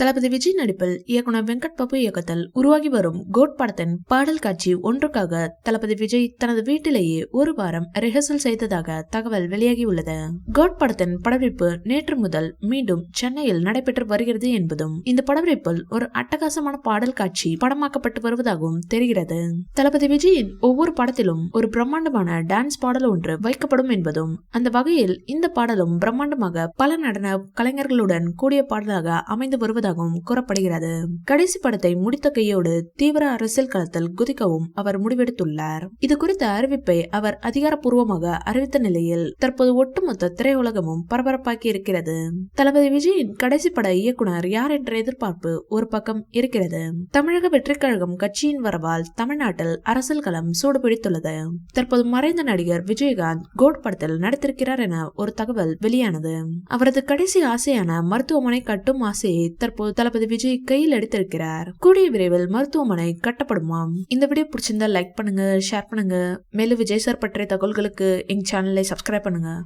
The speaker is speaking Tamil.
தளபதி விஜய் நடிப்பில் இயக்குனர் வெங்கட் பிரபு இயக்கத்தில் உருவாகி வரும் கோட் படத்தின் பாடல் காட்சி ஒன்றுக்காக தளபதி விஜய் தனது வீட்டிலேயே ஒரு வாரம் ரிஹர்சல் செய்ததாக தகவல் வெளியாகியுள்ளது. கோட் படத்தின் படப்பிடிப்பு நேற்று முதல் மீண்டும் சென்னையில் நடைபெற்று வருகிறது என்பதும் இந்த படப்பிடிப்பில் ஒரு அட்டகாசமான பாடல் காட்சி படமாக்கப்பட்டு வருவதாகவும் தெரிகிறது. தளபதி விஜயின் ஒவ்வொரு படத்திலும் ஒரு பிரம்மாண்டமான டான்ஸ் பாடல் ஒன்று வைக்கப்படும் என்பதும் அந்த வகையில் இந்த பாடலும் பிரம்மாண்டமாக பல நடன கலைஞர்களுடன் கூடிய பாடலாக அமைந்து வருவதாக கூறப்படுகிறது. கடைசி படத்தை முடித்த கையோடு தீவிர அரசியல் களத்தில் குதிக்கவும் அவர் முடிவெடுத்துள்ளார். இது குறித்த அறிவிப்பை அவர் அதிகாரப்பூர்வமாக அறிவித்த நிலையில் தற்போது ஒட்டுமொத்த திரையுலகமும் பரபரப்பாக்கி இருக்கிறது. தளபதி விஜயின் கடைசி பட இயக்குனர் யார் என்ற எதிர்பார்ப்பு ஒரு பக்கம் இருக்கிறது. தமிழக வெற்றிக் கழகம் கட்சியின் வரவால் தமிழ்நாட்டில் அரசியல் களம் சூடுபிடித்துள்ளது. தற்போது மறைந்த நடிகர் விஜயகாந்த் கோட் படத்தில் நடித்திருக்கிறார் என ஒரு தகவல் வெளியானது. அவரது கடைசி ஆசையான மருத்துவமனை கட்டும் ஆசையை தற்போது தளபதி விஜய் கையில் எடுத்திருக்கிறார். கூடிய விரைவில் மருத்துவமனை கட்டப்படுமாம். இந்த வீடியோ பிடிச்சிருந்தா லைக் பண்ணுங்க, ஷேர் பண்ணுங்க. மேலும் விஜய் சார் பற்றிய தகவல்களுக்கு எங்க சேனலை சப்ஸ்கிரைப் பண்ணுங்க.